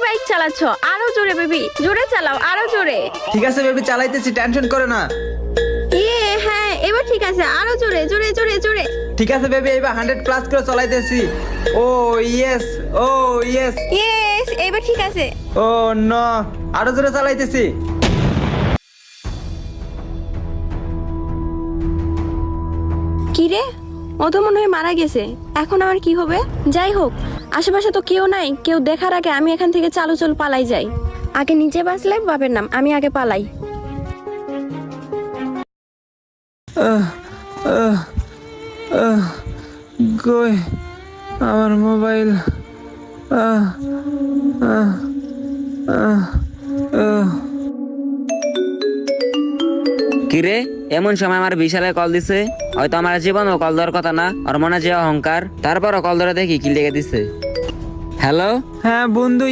Bike চালাচ্ছ? আরো জোরে baby, জোরে চালাও, আরো জোরে। ঠিক আছে বেবি, চালাইতেছি, টেনশন করো না। হ্যাঁ এবার ঠিক আছে, আরো জোরে জোরে জোরে জোরে। ঠিক আছে বেবি, এবার 100+ করে চালাইতেছি। ও ইয়েস, ও ইয়েস। ইয়েস, এবার ঠিক আছে। ও নো, আরো জোরে চালাইতেছি। কি রে, ও তো মনে হয় মারা গেছে। এখন আমার কি হবে? যাই হোক, আশেপাশে তো কেউ নাই, কেউ দেখার আগে আমি এখান থেকে চালু চল পালাই যাই। আগে নিজে বাঁচলে বাপের নাম, আমি আগে পালাই। কই আমার মোবাইল? কিরে, এমন সময় আমার বিশালে কল দিছে। হয়তো আমার জীবনও কল দেওয়ার কথা না, আর মনে যে অহংকার, তারপরও কল ধরে দেখি কি লেগে দিছে। হ্যালো। হ্যাঁ বন্ধু,